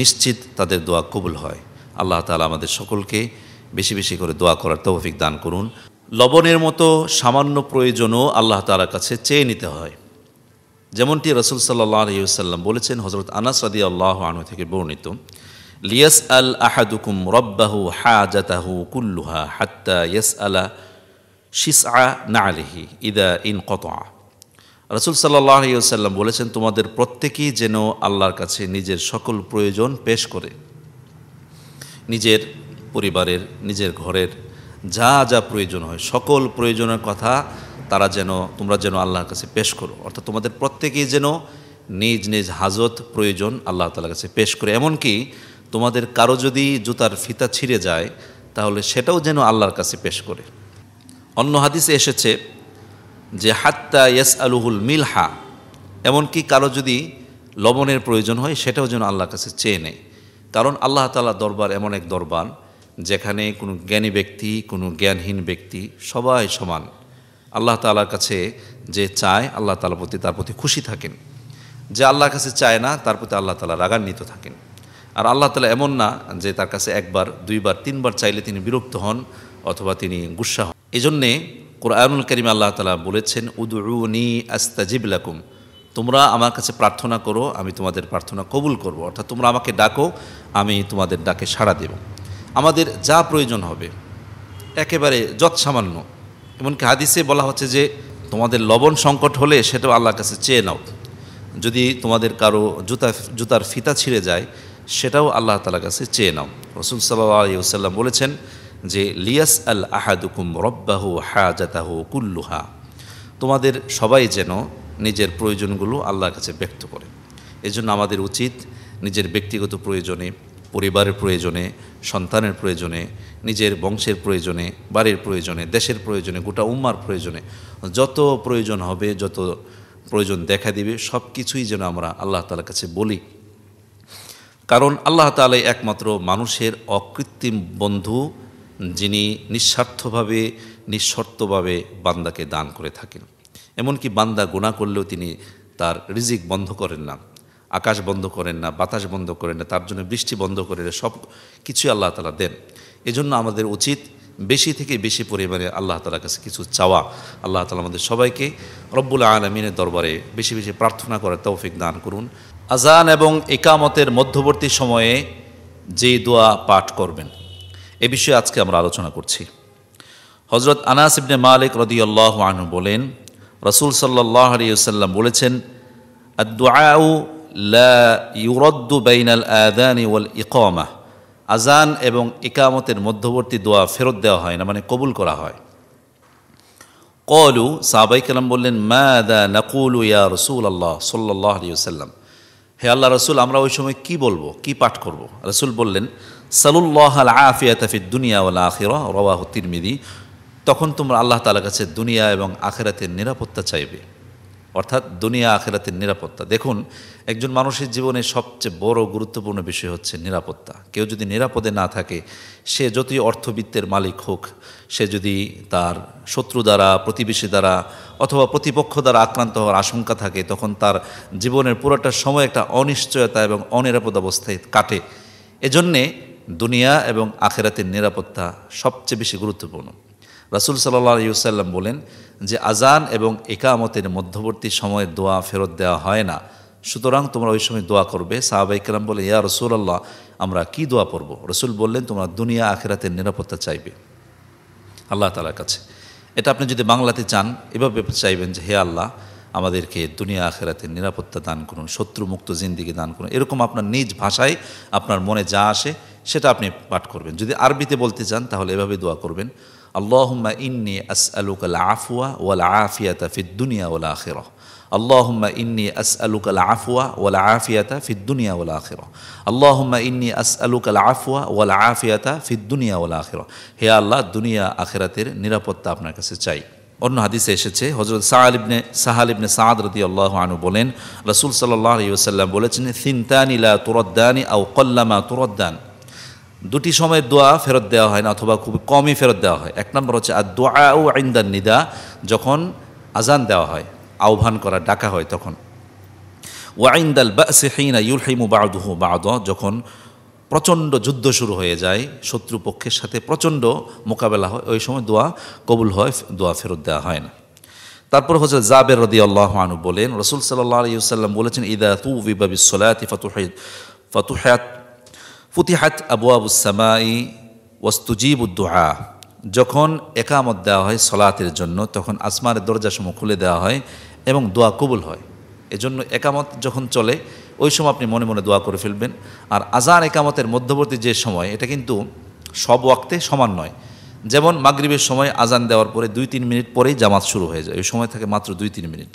নিশ্চিত তাদের দোয়া কবুল হয়। আল্লাহ তাআলা আমাদের সকলকে বেশি বেশি করে দোয়া করার তৌফিক দান করুন। লবণের মতো সামান্য প্রয়োজনও আল্লাহ তাআলার কাছে চেয়ে নিতে হয়। যেমনটি রাসূল সাল্লাল্লাহু আলাইহি ওয়াসাল্লাম বলেছেন, হযরত আনাস রাদিয়াল্লাহু আনহু থেকে বর্ণিত, লিয়াসআল আহাদুকুম রাব্বাহু হাজাতাহু কুল্লুহা হাত্তা ইয়াসআলা শিসআ নালিহি ইদা ইনকাতা। রাসূল সাল্লাল্লাহু আলাইহি ওয়াসাল্লাম বলেছেন, তোমাদের প্রত্যেকেই যেন আল্লাহর কাছে নিজের সকল প্রয়োজন পেশ করে, নিজের পরিবারের, নিজের ঘরের যা যা প্রয়োজন হয় সকল প্রয়োজনের কথা তোমরা যেন আল্লাহর কাছে পেশ করো। অর্থাৎ তোমাদের প্রত্যেকেই যেন নিজ নিজ হাজত প্রয়োজন আল্লাহ তাআলার কাছে পেশ করে। এমনকি তোমাদের কারো যদি জুতার ফিতা ছিঁড়ে যায়, তাহলে সেটাও যেন আল্লাহর কাছে পেশ করে। অন্য হাদিসে এসেছে যে হাত্তা ইয়াসআলুহুল মিলহা, এমনকি কারো যদি লবণের প্রয়োজন হয়, সেটাও যেন আল্লাহর কাছে চেয়ে নেয়। কারণ আল্লাহ তাআলার দরবার এমন এক দরবার যেখানে কোনো জ্ঞানী ব্যক্তি, কোনো জ্ঞানহীন ব্যক্তি সবাই সমান। আল্লাহ তাআলার কাছে যে চায়, আল্লাহ তাআলার প্রতি তার প্রতি খুশি থাকেন। যে আল্লাহর কাছে চায় না, তার প্রতি আল্লাহ তাআলা রাগান্বিত থাকেন। আর আল্লাহ তাআলা এমন না যে তার কাছে 1 বার 2 বার 3 বার চাইলে তিনি বিরক্ত হন অথবা তিনি গুসা হন। এজন্যে কোরআনুল কারীমে আল্লাহ তাআলা বলেছেন, উদউনি আস্তাজিব লাকুম, তোমরা আমার কাছে প্রার্থনা করো, আমি তোমাদের প্রার্থনা কবুল করব। অর্থাৎ তোমরা আমাকে ডাকো, আমি তোমাদের ডাকে সাড়া দেব। আমাদের যা প্রয়োজন হবে একেবারে যৎসামান্য, এমনকি হাদিসে বলা হচ্ছে যে তোমাদের লবণ সংকট হলে সেটাও আল্লাহর কাছে চেয়ে নাও। যদি তোমাদের কারো জুতার ফিতা ছিঁড়ে যায়, সেটাও আল্লাহ তাআলার কাছে চেয়ে নাও। রাসূল সাল্লাল্লাহু আলাইহি ওয়াসাল্লাম বলেছেন যে লিয়াসআল আহাদুকুম রাব্বাহু হাজাতাহু কুল্লুহা, তোমাদের সবাই যেন নিজের প্রয়োজনগুলো আল্লাহর কাছে ব্যক্ত করে। এজন্য আমাদের উচিত নিজের ব্যক্তিগত প্রয়োজনে, পরিবারের প্রয়োজনে, সন্তানের প্রয়োজনে, নিজের বংশের প্রয়োজনে, বাড়ির প্রয়োজনে, দেশের প্রয়োজনে, গোটা উম্মার প্রয়োজনে যত প্রয়োজন হবে, যত প্রয়োজন দেখা দিবে, সব কিছুই যেন আমরা আল্লাহ তাআলার কাছে বলি। কারণ আল্লাহ তাআলাই একমাত্র মানুষের অকৃত্রিম বন্ধু, যিনি নিঃস্বার্থভাবে নিঃশর্তভাবে বান্দাকে দান করে থাকেন। এমনকি বান্দা গুনাহ করলেও তিনি তার রিজিক বন্ধ করেন না, আকাশ বন্ধ করেন না, বাতাস বন্ধ করেন না, তার জন্য বৃষ্টি বন্ধ করেন না, সব কিছুই আল্লাহ তাআলা দেন। এজন্য আমাদের উচিত বেশি থেকে বেশি পরিমাণে আল্লাহ তাআলার কাছে কিছু চাওয়া। আল্লাহ তাআলা আমাদের সবাইকে রব্বুল আলামিনের দরবারে বেশি বেশি প্রার্থনা করার তৌফিক দান করুন। আজান এবং ইকামতের মধ্যবর্তী সময়ে যে দোয়া পাঠ করবেন, এ বিষয়ে আজকে আমরা আলোচনা করছি। হযরত আনাস ইবনে মালিক রাদিয়াল্লাহু আনহু বলেন, রাসূল সাল্লাল্লাহু আলাইহি ওয়াসাল্লাম বলেছেন, আদ-দুআউ লা ইউরদ্দু বাইনাল আযানি ওয়াল ইকামা, আজান এবং ইকামতের মধ্যবর্তী দোয়া ফেরত দেওয়া হয় না, মানে কবুল করা হয়। ক্বালু, সাহাবায়ে কেরাম বললেন, মাযা নাকুলু ইয়া রাসূলুল্লাহ সাল্লাল্লাহু আলাইহি ওয়াসাল্লাম, হে আল্লাহ রসুল, আমরা ওই সময় কি বলবো, কি পাঠ করব? রসুল বললেন, সালুল্লাহাল আফিয়াতা ফিদ দুনিয়া ওয়াল আখিরা, রাওয়াহু তিরমিজি। তখন তোমরা আল্লাহ তাআলার কাছে দুনিয়া এবং আখিরাতের নিরাপত্তা চাইবে, অর্থাৎ দুনিয়া আখিরাতের নিরাপত্তা। দেখুন, একজন মানুষের জীবনে সবচেয়ে বড় গুরুত্বপূর্ণ বিষয় হচ্ছে নিরাপত্তা। কেউ যদি নিরাপদে না থাকে, সে যতই অর্থবিত্তের মালিক হোক, সে যদি তার শত্রু দ্বারা, প্রতিবেশী দ্বারা অথবা প্রতিপক্ষ দ্বারা আক্রান্ত হওয়ার আশঙ্কা থাকে, তখন তার জীবনের পুরোটা সময় একটা অনিশ্চয়তা এবং অনিরাপদ অবস্থায় কাটে। এজন্যে দুনিয়া এবং আখিরাতের নিরাপত্তা সবচেয়ে বেশি গুরুত্বপূর্ণ। রাসূল সাল্লাল্লাহু আলাইহি ওয়াসাল্লাম বলেন যে আজান এবং ইকামতের মধ্যবর্তী সময়ে দোয়া ফেরত দেওয়া হয় না, সুতরাং তোমরা ওই সময় দোয়া করবে। সাহাবায়ে কেরাম বলে, ইয়া রাসূলুল্লাহ, আমরা কি দোয়া পড়ব? রসুল বললেন, তোমরা দুনিয়া আখিরাতের নিরাপত্তা চাইবে আল্লাহ তাআলার কাছে। এটা আপনি যদি বাংলাতে চান, এভাবে চাইবেন যে, হে আল্লাহ, আমাদেরকে দুনিয়া আখিরাতের নিরাপত্তা দান করুন, শত্রুমুক্ত জিন্দেগি দান করুন। এরকম আপনার নিজ ভাষায় আপনার মনে যা আসে সেটা আপনি পাঠ করবেন। যদি আরবিতে বলতে চান, তাহলে এভাবে দোয়া করবেন, আল্লাহুম্মা ইন্নী আসআলুকাল আফওয়া ওয়াল আফিয়াতা ফিদ দুনিয়া ওয়াল আখিরাহ। আল্লাহুম্মা ইন্নী আসআলুকাল আফওয়া ওয়াল আফিয়াতা ফিদ দুনিয়া ওয়াল আখিরাহ। আল্লাহুম্মা ইন্নী আসআলুকাল আফওয়া ওয়াল আফিয়াতা ফিদ দুনিয়া ওয়াল আখিরাহ। হে আল্লাহ, দুনিয়া আখিরাতের নিরাপত্তা আপনার কাছে চাই। অন্য হাদিসে এসেছে, হযরত সাহাল ইবনে সাদ রাদিয়াল্লাহু আনহু বলেন, রাসূল সাল্লাল্লাহু আলাইহি ওয়াসাল্লাম বলেছেন, সিনতানি লা তুরাদ্দানি আও ক্বাল্লামা তুরাদ্দান, দুটি সময়ের দোয়া ফেরত দেওয়া হয় না, অথবা খুব কমই ফেরত দেওয়া হয়। এক নম্বর হচ্ছে আদ-দুআউ ইনদান নিদা, যখন আজান দেওয়া হয়, আহ্বান করা, ডাকা হয় তখন। ওয়া ইনদাল বা'সি হিনা ইউলহিমু বা'দুহু বা'দা, যখন প্রচণ্ড যুদ্ধ শুরু হয়ে যায়, শত্রুপক্ষের সাথে প্রচণ্ড মোকাবেলা হয়, ওই সময় দোয়া কবুল হয়, দোয়া ফেরত দেওয়া হয় না। তারপর হযরত জাবের রাদিয়াল্লাহু আনহু বলেন, রাসূল সাল্লাল্লাহু আলাইহি ওয়াসাল্লাম বলেছেন, ইযা তুবিবা বিস-সালাতি ফুতিহাত আবওয়াবুস সামাই ওয়াস্তুজিবুদ দুআ, যখন একামত দেওয়া হয় সলাতের জন্য, তখন আসমানের দরজাসমূহ খুলে দেওয়া হয় এবং দোয়া কবুল হয়। এজন্য একামত যখন চলে, ওই সময় আপনি মনে মনে দোয়া করে ফেলবেন। আর আজান একামতের মধ্যবর্তী যে সময়, এটা কিন্তু সব ওয়াক্তে সমান নয়। যেমন মাগরিবের সময় আজান দেওয়ার পরে 2-3 মিনিট পরেই জামাত শুরু হয়ে যায়, ওই সময় থাকে মাত্র 2-3 মিনিট।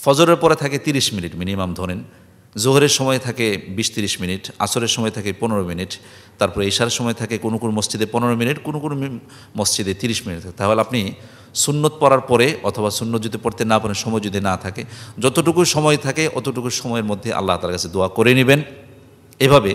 ফজরের পরে থাকে 30 মিনিট মিনিমাম ধরেন, জোহরের সময় থাকে 20-30 মিনিট, আসরের সময় থাকে 15 মিনিট, তারপরে ইশার সময় থাকে কোনো কোনো মসজিদে 15 মিনিট, কোনো কোনো মসজিদে 30 মিনিট। তাহলে আপনি সুন্নত পড়ার পরে, অথবা সুন্নত যদি পড়তে না পারেন, সময় যদি না থাকে, যতটুকু সময় থাকে অতটুকু সময়ের মধ্যে আল্লাহ তাআলার কাছে দোয়া করে নেবেন। এভাবে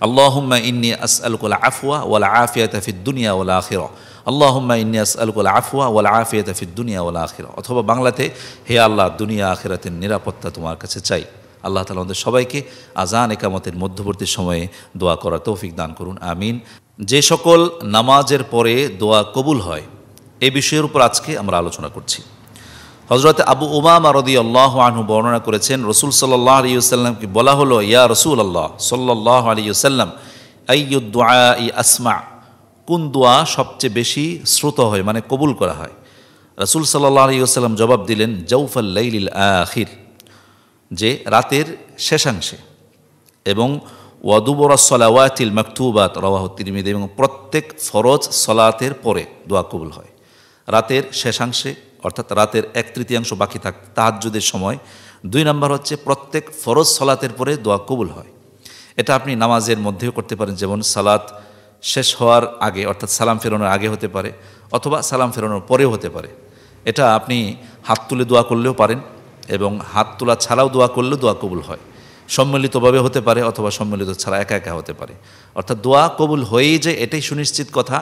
আল্লাহুম্মা ইন্নী আসআলুকাল আফওয়া ওয়াল আফিয়াতা ফিদ দুনিয়া ওয়াল আখিরাহ, আল্লাহুম্মা ইন্নী আসআলুকাল আফওয়া ওয়াল আফিয়াতা ফিদ দুনিয়া ওয়াল আখিরাহ, অথবা বাংলাতে, হে আল্লাহ, দুনিয়া আখিরাতের নিরাপত্তা তোমার কাছে চাই। আল্লাহ তাআলা আমাদের সবাইকে আজান একামতের মধ্যবর্তী সময়ে দোয়া করার তৌফিক দান করুন, আমিন। যে সকল নামাজের পরে দোয়া কবুল হয়, এই বিষয়ের উপর আজকে আমরা আলোচনা করছি। হযরত আবু উমামা রাদিয়াল্লাহু আনহু বর্ণনা করেছেন, রাসূল সাল্লাল্লাহু আলাইহি ওয়াসাল্লামকে বলা হলো, ইয়া রাসূলুল্লাহ সাল্লাল্লাহু আলাইহি ওয়াসাল্লাম, আইয়ুদ দুআই আসমা, কোন দোয়া সবচেয়ে বেশি শ্রুত হয়, মানে কবুল করা হয়? রাসূল সাল্লাল্লাহু আলাইহি ওয়াসাল্লাম জবাব দিলেন, জাওফাল লাইলিল আখির, যে রাতের শেষাংশে, এবং ওয়াদুবরাস সালাওয়াতিল মাকতুবাত, রাওয়াহু তিরমিজি, এবং প্রত্যেক ফরজ সালাতের পরে দোয়া কবুল হয়। রাতের শেষাংশে, অর্থাৎ রাতের 1/3 বাকি থাক তাহাজ্জুদের সময়। 2 নম্বর হচ্ছে প্রত্যেক ফরজ সালাতের পরে দোয়া কবুল হয়। এটা আপনি নামাজের মধ্যেও করতে পারেন, যেমন সালাত শেষ হওয়ার আগে, অর্থাৎ সালাম ফেরানোর আগে হতে পারে, অথবা সালাম ফেরানোর পরেও হতে পারে। এটা আপনি হাত তুলে দোয়া করলেও পারেন, এবং হাত তোলা ছাড়াও দোয়া করলেও দোয়া কবুল হয়। সম্মিলিতভাবে হতে পারে, অথবা সম্মিলিত ছাড়া একা একা হতে পারে। অর্থাৎ দোয়া কবুল হয়েই যায়, এটাই সুনিশ্চিত কথা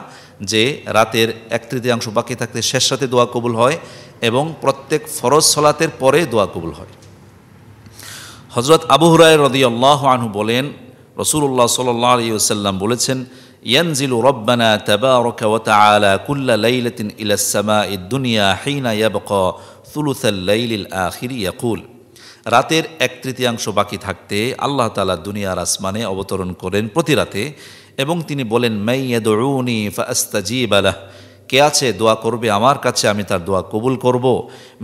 যে রাতের 1/3 বাকি থাকতে শেষ রাতে দোয়া কবুল হয়, এবং প্রত্যেক ফরজ সালাতের পরে দোয়া কবুল হয়। হযরত আবু হুরায়রা রাদিয়াল্লাহু আনহু বলেন, রাসূলুল্লাহ সাল্লাল্লাহু আলাইহি ওয়াসাল্লাম বলেছেন, ইয়ানজিলু রাব্বানা তাবারাকা ওয়া তাআলা কুল্লা লাইলাতিন ইলাস সামাঈদ দুনিয়া হিনা ইয়াবকা সুলুসাল লাইলিল আখির ইয়াকুল, রাতের 1/3 বাকি থাকতে আল্লাহ তাআলা দুনিয়ার আসমানে অবতরণ করেন প্রতি রাতে, এবং তিনি বলেন, মাইয়াদউনি ফাআস্তাজিব লাহ, কে আছে দোয়া করবে আমার কাছে, আমি তার দোয়া কবুল করব।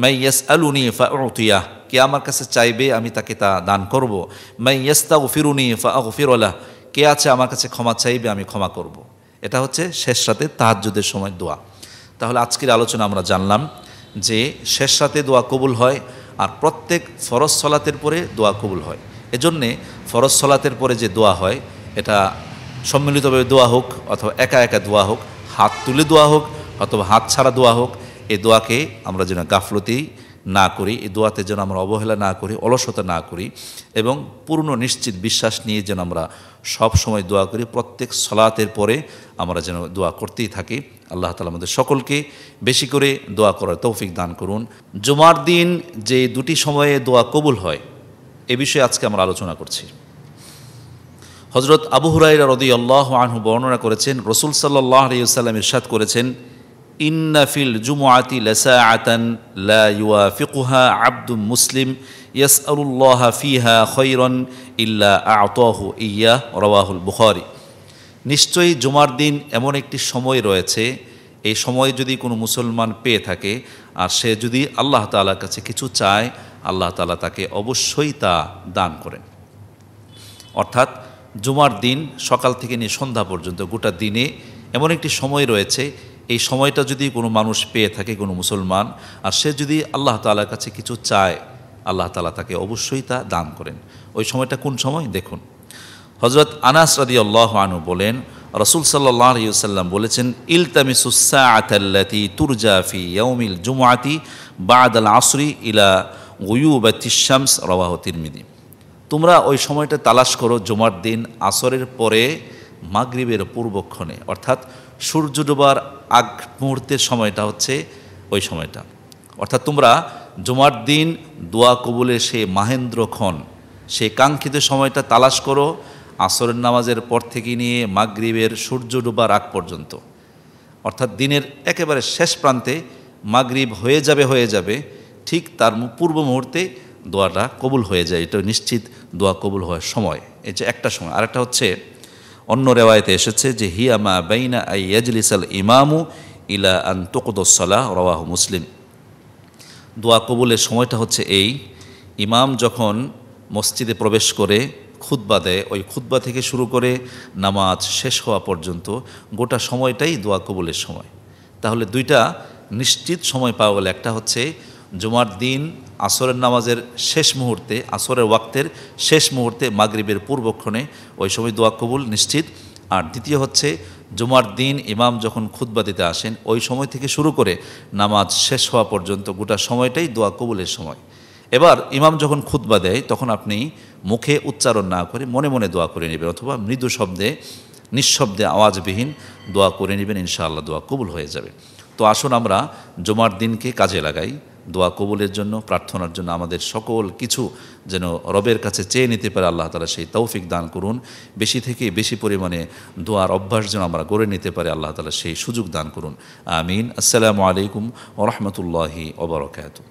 মাই ইয়াসআলুনি ফাউতিয়াহ, কে আমার কাছে চাইবে আমি তাকে তা দান করব। মাই ইয়াস্তাগফিরুনি ফাআগফির লাহ, কে আছে আমার কাছে ক্ষমা চাইবে আমি ক্ষমা করব। এটা হচ্ছে শেষ রাতে তাহাজ্জুদের সময় দোয়া। তাহলে আজকের আলোচনা আমরা জানলাম যে শেষ রাতে দোয়া কবুল হয়, আর প্রত্যেক ফরজ সলাতের পরে দোয়া কবুল হয়। এজন্যে ফরজ সলাতের পরে যে দোয়া হয়, এটা সম্মিলিতভাবে দোয়া হোক অথবা একা একা দোয়া হোক, হাত তুলে দোয়া হোক অথবা হাত ছাড়া দোয়া হোক, এই দোয়াকে আমরা যেন গাফলতি না করি, এই দোয়াতে যেন আমরা অবহেলা না করি, অলসতা না করি, এবং পূর্ণ নিশ্চিত বিশ্বাস নিয়ে যেন আমরা সব সময় দোয়া করি। প্রত্যেক সলাতের পরে আমরা যেন দোয়া করতেই থাকি। আল্লাহ তাআলা আমাদের সকলকে বেশি করে দোয়া করার তৌফিক দান করুন। জুমার দিন যে দুটি সময়ে দোয়া কবুল হয়, এ বিষয়ে আজকে আমরা আলোচনা করছি। হযরত আবু হুরায়রা রাদিয়াল্লাহু আনহু বর্ণনা করেছেন, রাসূল সাল্লাল্লাহু আলাইহি ওয়াসাল্লাম ইরশাদ করেছেন, ইন্না ফিল জুমআতি লাসাআতান লা ইউয়াফিকুহা আবদুম মুসলিম ইয়াসআলুল্লাহা ফিহা খায়রান ইল্লা আ'তাহু ইয়্যাহ, রাওয়াহুল বুখারী। নিশ্চয়ই জুমার দিন এমন একটি সময় রয়েছে, এই সময় যদি কোনো মুসলমান পেয়ে থাকে আর সে যদি আল্লাহ তাআলার কাছে কিছু চায়, আল্লাহ তাআলা তাকে অবশ্যই তা দান করেন। অর্থাৎ জুমার দিন সকাল থেকে নিয়ে সন্ধ্যা পর্যন্ত গোটা দিনে এমন একটি সময় রয়েছে, এই সময়টা যদি কোনো মানুষ পেয়ে থাকে, কোনো মুসলমান, আর সে যদি আল্লাহ তাআলার কাছে কিছু চায়, আল্লাহ তাআলা তাকে অবশ্যই তা দান করেন। ওই সময়টা কোন সময় দেখুন। হযরত আনাস রাদিয়াল্লাহু আনহু বলেন, রাসূল সাল্লাল্লাহু আলাইহি ওয়াসাল্লাম বলেছেন, ইলতামিসুস সাআতাল্লাতী তুরজা ফি ইয়াউমিল জুমআতি বা'দাল আসরি ইলা গুয়ুবাতিশ শামস, রাওয়াহু তিরমিজি। তোমরা ওই সময়টা তালাশ করো জুমার দিন আসরের পরে মাগরিবের পূর্বক্ষণে, অর্থাৎ সূর্য ডোবার আগ মুহূর্তের সময়টা হচ্ছে ওই সময়টা। অর্থাৎ তোমরা জুমার দিন দোয়া কবুলের সেই মাহেন্দ্রক্ষণ, সেই কাঙ্ক্ষিত সময়টা তালাশ করো আসরের নামাজের পর থেকে নিয়ে মাগরিবের সূর্য ডোবার আগ পর্যন্ত। অর্থাৎ দিনের একেবারে শেষ প্রান্তে মাগরিব হয়ে যাবে, ঠিক তার পূর্ব মুহূর্তে দোয়াটা কবুল হয়ে যায়। এটা নিশ্চিত দোয়া কবুল হওয়ার সময়। এই যে একটা সময়। আরেকটা হচ্ছে অন্য রেওয়ায়েতে এসেছে যে হিয়া মা বাইনা আই ইয়াজলিসাল ইমামু ইলা আন তুকদাস সালাহ, রাওয়াহু মুসলিম। দোয়া কবুলের সময়টা হচ্ছে এই, ইমাম যখন মসজিদে প্রবেশ করে খুতবা দেয়, ওই খুতবা থেকে শুরু করে নামাজ শেষ হওয়া পর্যন্ত গোটা সময়টাই দোয়া কবুলের সময়। তাহলে দুইটা নিশ্চিত সময় পাওয়া গেল। একটা হচ্ছে জুমার দিন আসরের নামাজের শেষ মুহূর্তে, আসরের ওয়াক্তের শেষ মুহূর্তে মাগরিবের পূর্বক্ষণে, ওই সময় দোয়া কবুল নিশ্চিত। আর দ্বিতীয় হচ্ছে জুমার দিন ইমাম যখন খুতবা দিতে আসেন, ওই সময় থেকে শুরু করে নামাজ শেষ হওয়া পর্যন্ত গোটা সময়টাই দোয়া কবুলের সময়। এবার ইমাম যখন খুতবা দেয়, তখন আপনি মুখে উচ্চারণ না করে মনে মনে দোয়া করে নেবেন, অথবা মৃদু শব্দে নিঃশব্দে আওয়াজবিহীন দোয়া করে নেবেন, ইনশাআল্লাহ দোয়া কবুল হয়ে যাবে। তো আসুন আমরা জুমার দিনকে কাজে লাগাই দোয়া কবুলের জন্য, প্রার্থনার জন্য। আমাদের সকল কিছু যেন রবের কাছে চেয়ে নিতে পারে, আল্লাহ তাআলা সেই তৌফিক দান করুন। বেশি থেকে বেশি পরিমাণে দোয়ার অভ্যাস যেন আমরা গড়ে নিতে পারি, আল্লাহ তাআলা সেই সুযোগ দান করুন। আমিন। আসসালামু আলাইকুম ওয়া রাহমাতুল্লাহি ওয়া বারাকাতুহু।